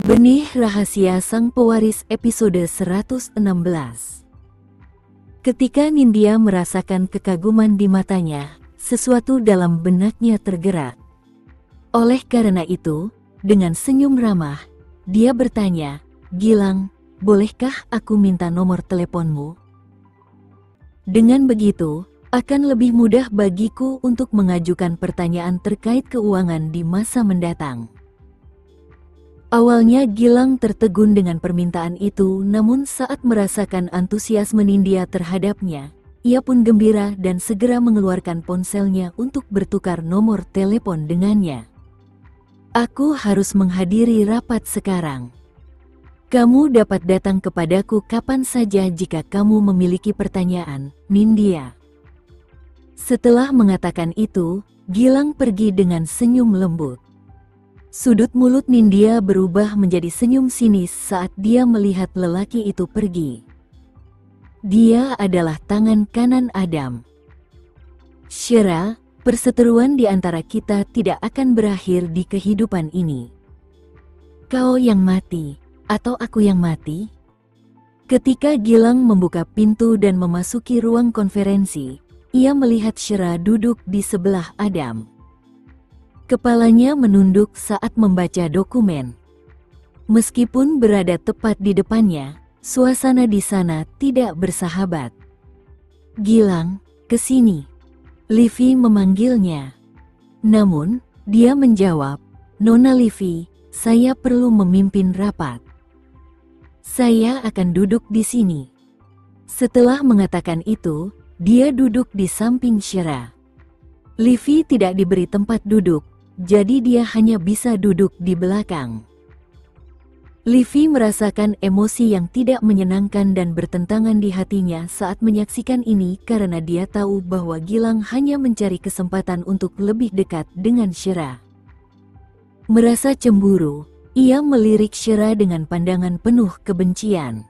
Benih Rahasia Sang Pewaris episode 116. Ketika Nindya merasakan kekaguman di matanya, sesuatu dalam benaknya tergerak. Oleh karena itu, dengan senyum ramah, dia bertanya, "Gilang, bolehkah aku minta nomor teleponmu? Dengan begitu, akan lebih mudah bagiku untuk mengajukan pertanyaan terkait keuangan di masa mendatang." Awalnya Gilang tertegun dengan permintaan itu, namun saat merasakan antusiasme Nindya terhadapnya, ia pun gembira dan segera mengeluarkan ponselnya untuk bertukar nomor telepon dengannya. "Aku harus menghadiri rapat sekarang. Kamu dapat datang kepadaku kapan saja jika kamu memiliki pertanyaan, Nindya." Setelah mengatakan itu, Gilang pergi dengan senyum lembut. Sudut mulut Nindya berubah menjadi senyum sinis saat dia melihat lelaki itu pergi. Dia adalah tangan kanan Adam. "Shira, perseteruan di antara kita tidak akan berakhir di kehidupan ini. Kau yang mati, atau aku yang mati?" Ketika Gilang membuka pintu dan memasuki ruang konferensi, ia melihat Shira duduk di sebelah Adam. Kepalanya menunduk saat membaca dokumen. Meskipun berada tepat di depannya, suasana di sana tidak bersahabat. "Gilang, ke sini." Livi memanggilnya. Namun, dia menjawab, "Nona Livi, saya perlu memimpin rapat. Saya akan duduk di sini." Setelah mengatakan itu, dia duduk di samping Shira. Livi tidak diberi tempat duduk, jadi dia hanya bisa duduk di belakang. Livi merasakan emosi yang tidak menyenangkan dan bertentangan di hatinya saat menyaksikan ini karena dia tahu bahwa Gilang hanya mencari kesempatan untuk lebih dekat dengan Shira. Merasa cemburu, ia melirik Shira dengan pandangan penuh kebencian.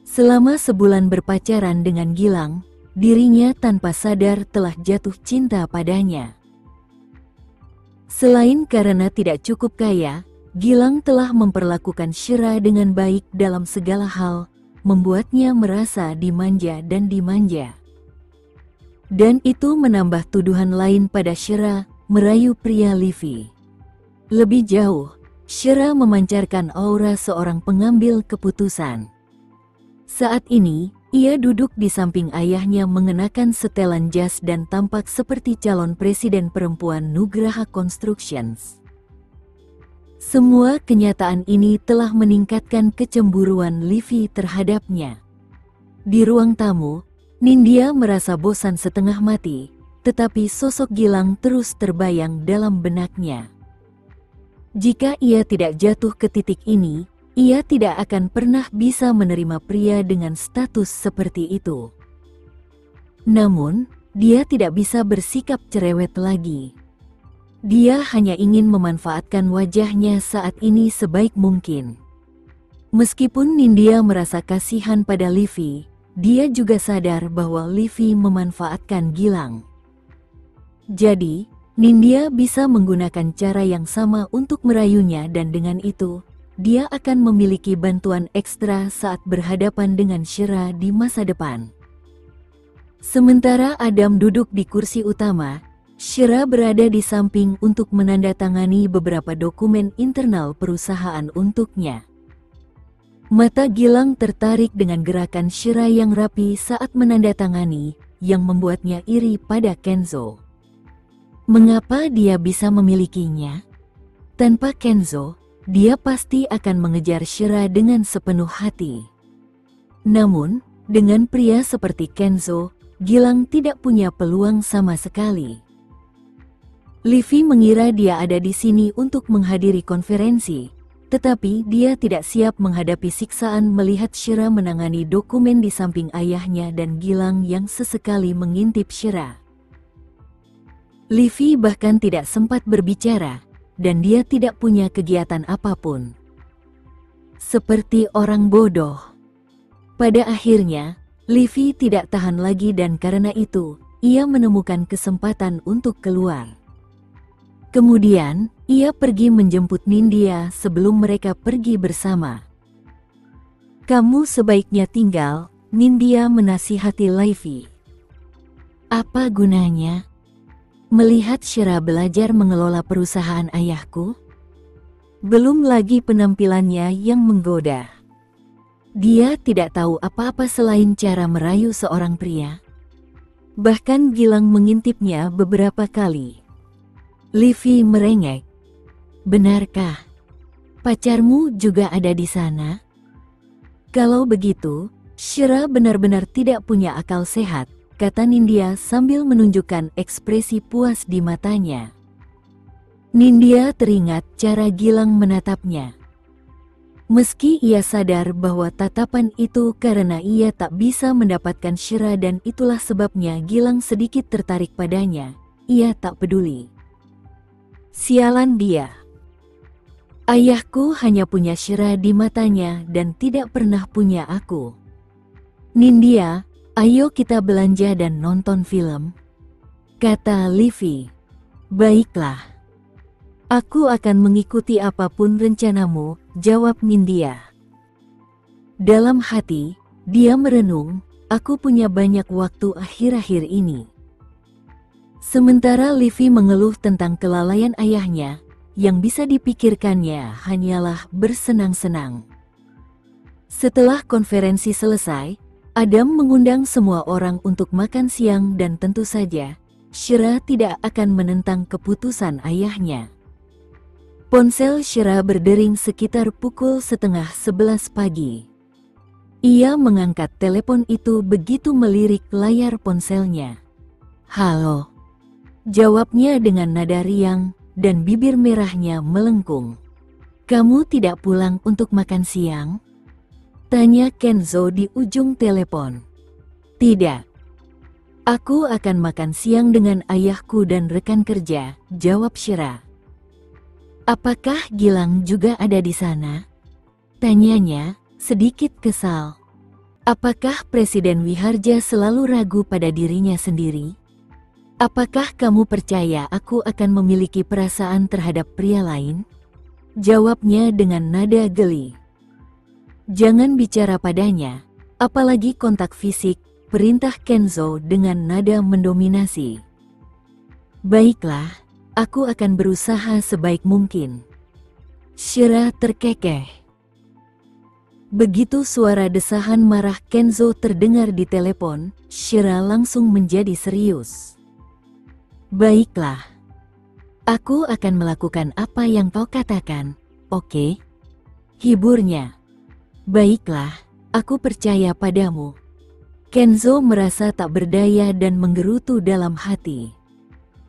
Selama sebulan berpacaran dengan Gilang, dirinya tanpa sadar telah jatuh cinta padanya. Selain karena tidak cukup kaya, Gilang telah memperlakukan Shira dengan baik dalam segala hal, membuatnya merasa dimanja dan dimanja. Dan itu menambah tuduhan lain pada Shira, merayu pria Livi. Lebih jauh, Shira memancarkan aura seorang pengambil keputusan. Saat ini, ia duduk di samping ayahnya mengenakan setelan jas dan tampak seperti calon presiden perempuan Nugraha Constructions. Semua kenyataan ini telah meningkatkan kecemburuan Livi terhadapnya. Di ruang tamu, Nindya merasa bosan setengah mati, tetapi sosok Gilang terus terbayang dalam benaknya. Jika ia tidak jatuh ke titik ini, ia tidak akan pernah bisa menerima pria dengan status seperti itu. Namun, dia tidak bisa bersikap cerewet lagi. Dia hanya ingin memanfaatkan wajahnya saat ini sebaik mungkin. Meskipun Nindya merasa kasihan pada Livi, dia juga sadar bahwa Livi memanfaatkan Gilang. Jadi, Nindya bisa menggunakan cara yang sama untuk merayunya dan dengan itu, dia akan memiliki bantuan ekstra saat berhadapan dengan Shira di masa depan. Sementara Adam duduk di kursi utama, Shira berada di samping untuk menandatangani beberapa dokumen internal perusahaan untuknya. Mata Gilang tertarik dengan gerakan Shira yang rapi saat menandatangani, yang membuatnya iri pada Kenzo. Mengapa dia bisa memilikinya? Tanpa Kenzo, dia pasti akan mengejar Shira dengan sepenuh hati. Namun, dengan pria seperti Kenzo, Gilang tidak punya peluang sama sekali. Livi mengira dia ada di sini untuk menghadiri konferensi, tetapi dia tidak siap menghadapi siksaan melihat Shira menangani dokumen di samping ayahnya dan Gilang yang sesekali mengintip Shira. Livi bahkan tidak sempat berbicara, dan dia tidak punya kegiatan apapun. Seperti orang bodoh. Pada akhirnya, Livi tidak tahan lagi dan karena itu, ia menemukan kesempatan untuk keluar. Kemudian, Ia pergi menjemput Nindya sebelum mereka pergi bersama. Kamu sebaiknya tinggal, Nindya menasihati Livy. Apa gunanya? Melihat Shira belajar mengelola perusahaan ayahku? Belum lagi penampilannya yang menggoda. Dia tidak tahu apa-apa selain cara merayu seorang pria. Bahkan Gilang mengintipnya beberapa kali. Livy merengek. Benarkah? Pacarmu juga ada di sana? Kalau begitu, Shira benar-benar tidak punya akal sehat, kata Nindya sambil menunjukkan ekspresi puas di matanya. Nindya teringat cara Gilang menatapnya. Meski ia sadar bahwa tatapan itu karena ia tak bisa mendapatkan Shira dan itulah sebabnya Gilang sedikit tertarik padanya, ia tak peduli. Sialan dia. Ayahku hanya punya Shira di matanya dan tidak pernah punya aku. Nindya, ayo kita belanja dan nonton film, kata Livy. Baiklah. Aku akan mengikuti apapun rencanamu, jawab Nindya. Dalam hati, dia merenung, aku punya banyak waktu akhir-akhir ini. Sementara Livy mengeluh tentang kelalaian ayahnya, yang bisa dipikirkannya hanyalah bersenang-senang. Setelah konferensi selesai, Adam mengundang semua orang untuk makan siang dan tentu saja, Shira tidak akan menentang keputusan ayahnya. Ponsel Shira berdering sekitar pukul 10:30 pagi. Ia mengangkat telepon itu begitu melirik layar ponselnya. Halo. Jawabnya dengan nada riang, dan bibir merahnya melengkung. Kamu tidak pulang untuk makan siang? Tanya Kenzo di ujung telepon. Tidak. Aku akan makan siang dengan ayahku dan rekan kerja, jawab Shira. Apakah Gilang juga ada di sana? Tanyanya, sedikit kesal. Apakah Presiden Wiharja selalu ragu pada dirinya sendiri? Apakah kamu percaya aku akan memiliki perasaan terhadap pria lain? Jawabnya dengan nada geli. Jangan bicara padanya, apalagi kontak fisik, perintah Kenzo dengan nada mendominasi. Baiklah, aku akan berusaha sebaik mungkin. Shira terkekeh. Begitu suara desahan marah Kenzo terdengar di telepon, Shira langsung menjadi serius. Baiklah. Aku akan melakukan apa yang kau katakan, oke? Hiburnya. Baiklah, aku percaya padamu. Kenzo merasa tak berdaya dan menggerutu dalam hati.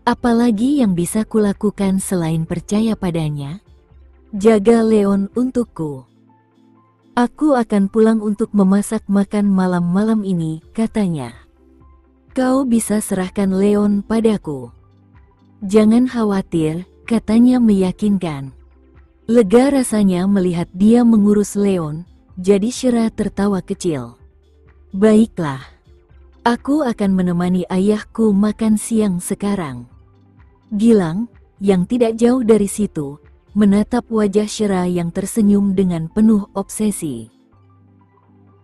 Apalagi yang bisa kulakukan selain percaya padanya? Jaga Leon untukku. Aku akan pulang untuk memasak makan malam-malam ini, katanya. Kau bisa serahkan Leon padaku. Jangan khawatir, katanya meyakinkan. Lega rasanya melihat dia mengurus Leon, jadi Shira tertawa kecil. Baiklah. Aku akan menemani ayahku makan siang sekarang. Gilang, yang tidak jauh dari situ, menatap wajah Shira yang tersenyum dengan penuh obsesi.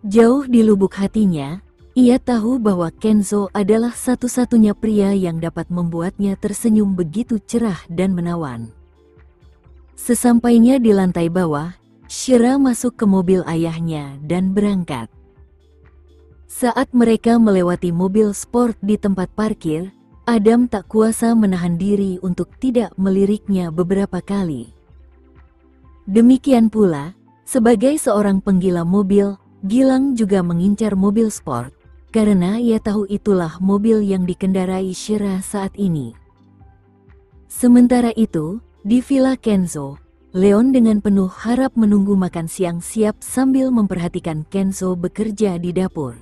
Jauh di lubuk hatinya, ia tahu bahwa Kenzo adalah satu-satunya pria yang dapat membuatnya tersenyum begitu cerah dan menawan. Sesampainya di lantai bawah, Shira masuk ke mobil ayahnya dan berangkat. Saat mereka melewati mobil sport di tempat parkir, Adam tak kuasa menahan diri untuk tidak meliriknya beberapa kali. Demikian pula, sebagai seorang penggila mobil, Gilang juga mengincar mobil sport, karena ia tahu itulah mobil yang dikendarai Shira saat ini. Sementara itu, di Villa Kenzo, Leon dengan penuh harap menunggu makan siang siap sambil memperhatikan Kenzo bekerja di dapur.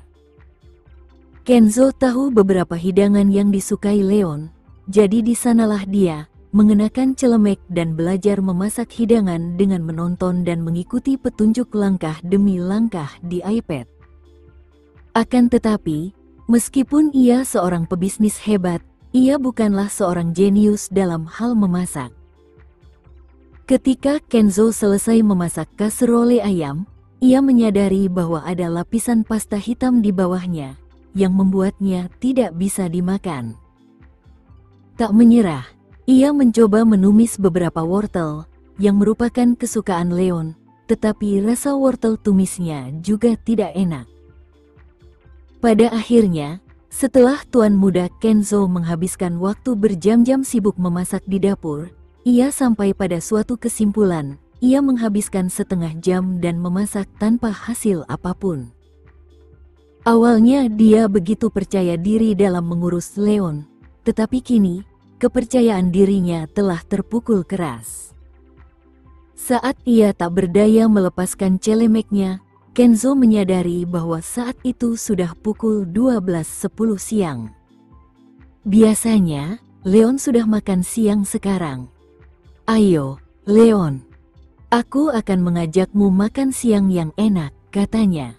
Kenzo tahu beberapa hidangan yang disukai Leon, jadi di sanalah dia, mengenakan celemek dan belajar memasak hidangan dengan menonton dan mengikuti petunjuk langkah demi langkah di iPad. Akan tetapi, meskipun ia seorang pebisnis hebat, ia bukanlah seorang jenius dalam hal memasak. Ketika Kenzo selesai memasak kaserole ayam, ia menyadari bahwa ada lapisan pasta hitam di bawahnya, yang membuatnya tidak bisa dimakan. Tak menyerah, ia mencoba menumis beberapa wortel, yang merupakan kesukaan Leon, tetapi rasa wortel tumisnya juga tidak enak. Pada akhirnya, setelah tuan muda Kenzo menghabiskan waktu berjam-jam sibuk memasak di dapur, ia sampai pada suatu kesimpulan. Ia menghabiskan setengah jam dan memasak tanpa hasil apapun. Awalnya dia begitu percaya diri dalam mengurus Leon, tetapi kini, kepercayaan dirinya telah terpukul keras. Saat ia tak berdaya melepaskan celemeknya, Kenzo menyadari bahwa saat itu sudah pukul 12.10 siang. Biasanya, Leon sudah makan siang sekarang. "Ayo, Leon. Aku akan mengajakmu makan siang yang enak," katanya.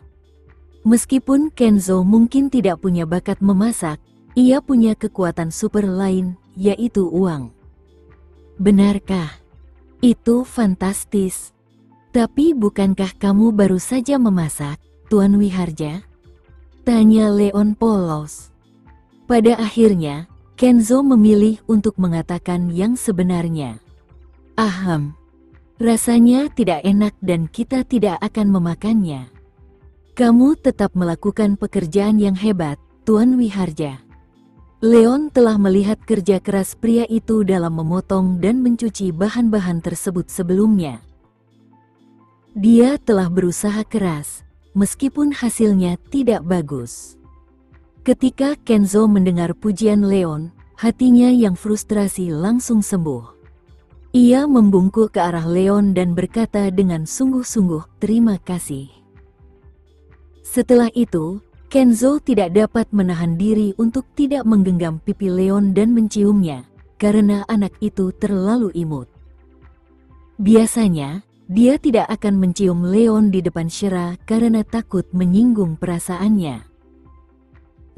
Meskipun Kenzo mungkin tidak punya bakat memasak, ia punya kekuatan super lain, yaitu uang. "Benarkah? Itu fantastis. Tapi bukankah kamu baru saja memasak, Tuan Wiharja?" tanya Leon polos. Pada akhirnya, Kenzo memilih untuk mengatakan yang sebenarnya. "Ahem. Rasanya tidak enak dan kita tidak akan memakannya. Kamu tetap melakukan pekerjaan yang hebat, Tuan Wiharja." Leon telah melihat kerja keras pria itu dalam memotong dan mencuci bahan-bahan tersebut sebelumnya. Dia telah berusaha keras, meskipun hasilnya tidak bagus. Ketika Kenzo mendengar pujian Leon, hatinya yang frustrasi langsung sembuh. Ia membungkuk ke arah Leon dan berkata dengan sungguh-sungguh terima kasih. Setelah itu, Kenzo tidak dapat menahan diri untuk tidak menggenggam pipi Leon dan menciumnya, karena anak itu terlalu imut. Biasanya, dia tidak akan mencium Leon di depan Shira karena takut menyinggung perasaannya.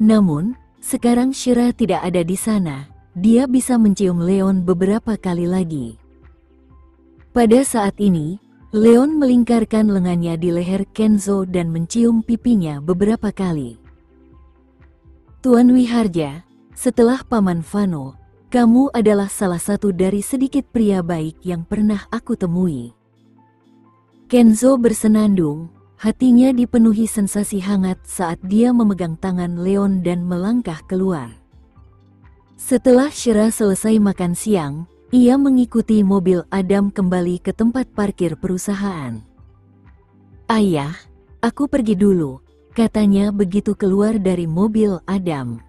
Namun, sekarang Shira tidak ada di sana, dia bisa mencium Leon beberapa kali lagi. Pada saat ini, Leon melingkarkan lengannya di leher Kenzo dan mencium pipinya beberapa kali. "Tuan Wiharja, setelah Paman Vano, kamu adalah salah satu dari sedikit pria baik yang pernah aku temui." Kenzo bersenandung, hatinya dipenuhi sensasi hangat saat dia memegang tangan Leon dan melangkah keluar. Setelah Shira selesai makan siang, ia mengikuti mobil Adam kembali ke tempat parkir perusahaan. "Ayah, aku pergi dulu," katanya begitu keluar dari mobil Adam.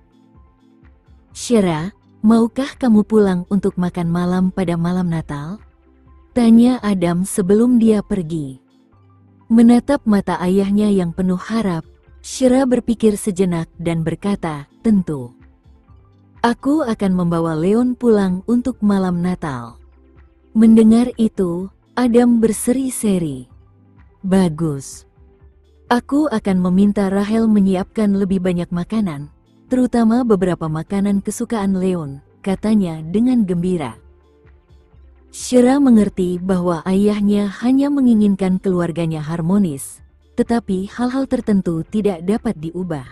"Shira, maukah kamu pulang untuk makan malam pada malam Natal?" tanya Adam sebelum dia pergi. Menatap mata ayahnya yang penuh harap, Shira berpikir sejenak dan berkata, "Tentu. Aku akan membawa Leon pulang untuk malam Natal." Mendengar itu, Adam berseri-seri. "Bagus. Aku akan meminta Rahel menyiapkan lebih banyak makanan, terutama beberapa makanan kesukaan Leon," katanya dengan gembira. Shira mengerti bahwa ayahnya hanya menginginkan keluarganya harmonis, tetapi hal-hal tertentu tidak dapat diubah.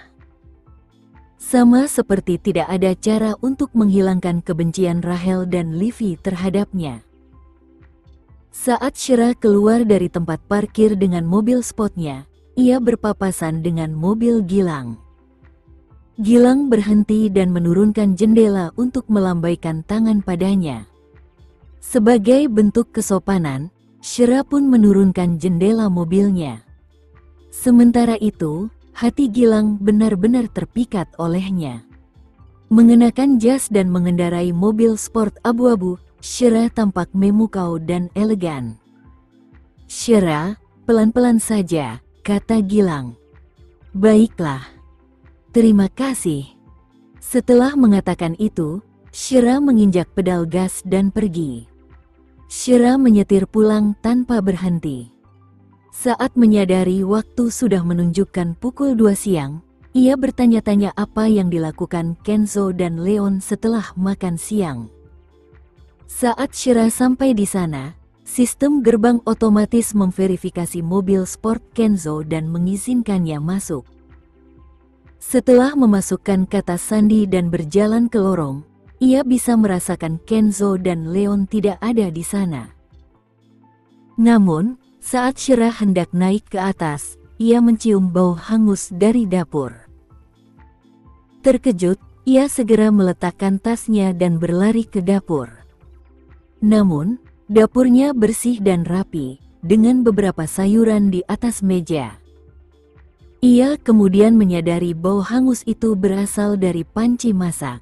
Sama seperti tidak ada cara untuk menghilangkan kebencian Rahel dan Livy terhadapnya. Saat Shira keluar dari tempat parkir dengan mobil sportnya, ia berpapasan dengan mobil Gilang. Gilang berhenti dan menurunkan jendela untuk melambaikan tangan padanya. Sebagai bentuk kesopanan, Shira pun menurunkan jendela mobilnya. Sementara itu, hati Gilang benar-benar terpikat olehnya. Mengenakan jas dan mengendarai mobil sport abu-abu, Shira tampak memukau dan elegan. "Shira, pelan-pelan saja," kata Gilang. "Baiklah. Terima kasih." Setelah mengatakan itu, Shira menginjak pedal gas dan pergi. Shira menyetir pulang tanpa berhenti. Saat menyadari waktu sudah menunjukkan pukul 2 siang, ia bertanya-tanya apa yang dilakukan Kenzo dan Leon setelah makan siang. Saat Shira sampai di sana, Sistem gerbang otomatis memverifikasi mobil sport Kenzo dan mengizinkannya masuk. Setelah memasukkan kata sandi dan berjalan ke lorong, ia bisa merasakan Kenzo dan Leon tidak ada di sana. Namun, saat Shira hendak naik ke atas, ia mencium bau hangus dari dapur. Terkejut, ia segera meletakkan tasnya dan berlari ke dapur. Namun, dapurnya bersih dan rapi, dengan beberapa sayuran di atas meja. Ia kemudian menyadari bau hangus itu berasal dari panci masak.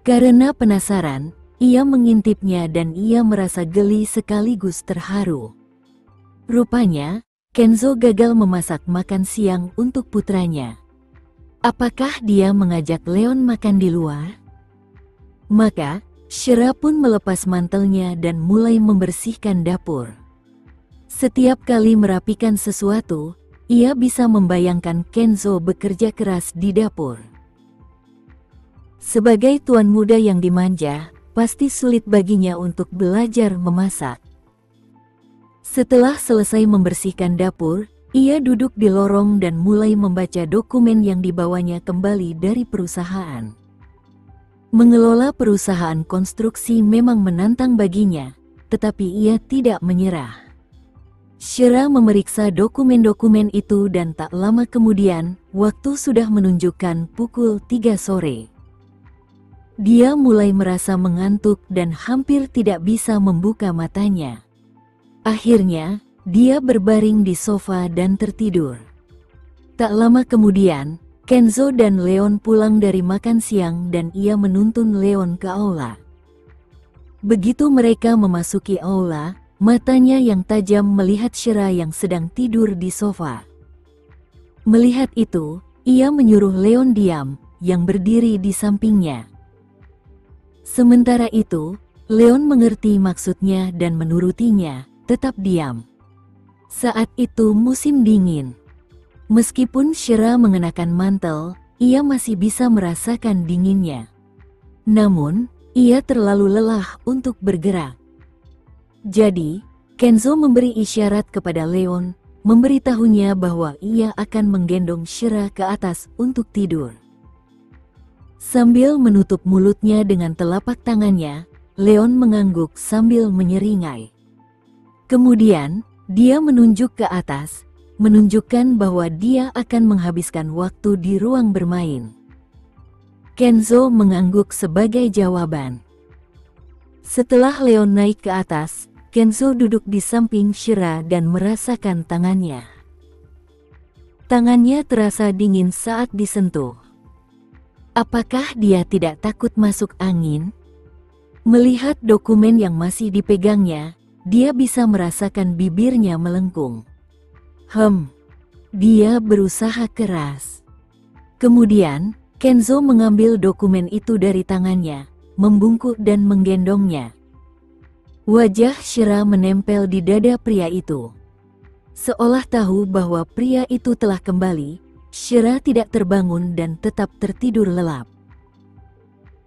Karena penasaran, ia mengintipnya dan ia merasa geli sekaligus terharu. Rupanya, Kenzo gagal memasak makan siang untuk putranya. Apakah dia mengajak Leon makan di luar? Maka, Shira pun melepas mantelnya dan mulai membersihkan dapur. Setiap kali merapikan sesuatu, ia bisa membayangkan Kenzo bekerja keras di dapur. Sebagai tuan muda yang dimanja, pasti sulit baginya untuk belajar memasak. Setelah selesai membersihkan dapur, ia duduk di lorong dan mulai membaca dokumen yang dibawanya kembali dari perusahaan. Mengelola perusahaan konstruksi memang menantang baginya, tetapi ia tidak menyerah. Shira memeriksa dokumen-dokumen itu dan tak lama kemudian, waktu sudah menunjukkan pukul 3 sore. Dia mulai merasa mengantuk dan hampir tidak bisa membuka matanya. Akhirnya, dia berbaring di sofa dan tertidur. Tak lama kemudian, Kenzo dan Leon pulang dari makan siang dan ia menuntun Leon ke aula. Begitu mereka memasuki aula, matanya yang tajam melihat Shira yang sedang tidur di sofa. Melihat itu, ia menyuruh Leon diam, yang berdiri di sampingnya. Sementara itu, Leon mengerti maksudnya dan menurutinya, tetap diam. Saat itu musim dingin. Meskipun Shira mengenakan mantel, ia masih bisa merasakan dinginnya. Namun, ia terlalu lelah untuk bergerak. Jadi, Kenzo memberi isyarat kepada Leon, memberitahunya bahwa ia akan menggendong Shira ke atas untuk tidur. Sambil menutup mulutnya dengan telapak tangannya, Leon mengangguk sambil menyeringai. Kemudian, dia menunjuk ke atas, menunjukkan bahwa dia akan menghabiskan waktu di ruang bermain. Kenzo mengangguk sebagai jawaban. Setelah Leon naik ke atas, Kenzo duduk di samping Shira dan merasakan tangannya. Tangannya terasa dingin saat disentuh. Apakah dia tidak takut masuk angin? Melihat dokumen yang masih dipegangnya, dia bisa merasakan bibirnya melengkung. Dia berusaha keras. Kemudian, Kenzo mengambil dokumen itu dari tangannya, membungkuk dan menggendongnya. Wajah Shira menempel di dada pria itu. Seolah tahu bahwa pria itu telah kembali, Shira tidak terbangun dan tetap tertidur lelap.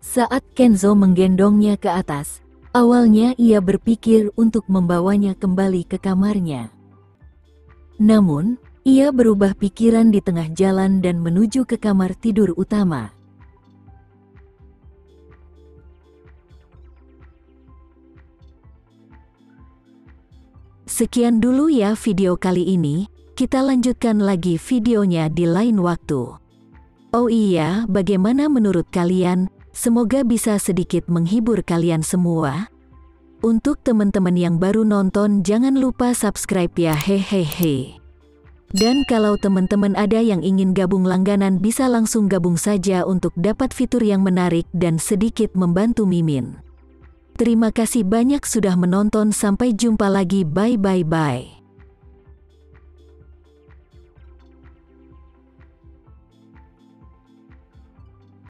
Saat Kenzo menggendongnya ke atas, awalnya ia berpikir untuk membawanya kembali ke kamarnya. Namun, ia berubah pikiran di tengah jalan dan menuju ke kamar tidur utama. Sekian dulu ya video kali ini, kita lanjutkan lagi videonya di lain waktu. Oh iya, bagaimana menurut kalian? Semoga bisa sedikit menghibur kalian semua. Untuk teman-teman yang baru nonton, jangan lupa subscribe ya, hehehe. Dan kalau teman-teman ada yang ingin gabung langganan, bisa langsung gabung saja untuk dapat fitur yang menarik dan sedikit membantu Mimin. Terima kasih banyak sudah menonton, sampai jumpa lagi, bye.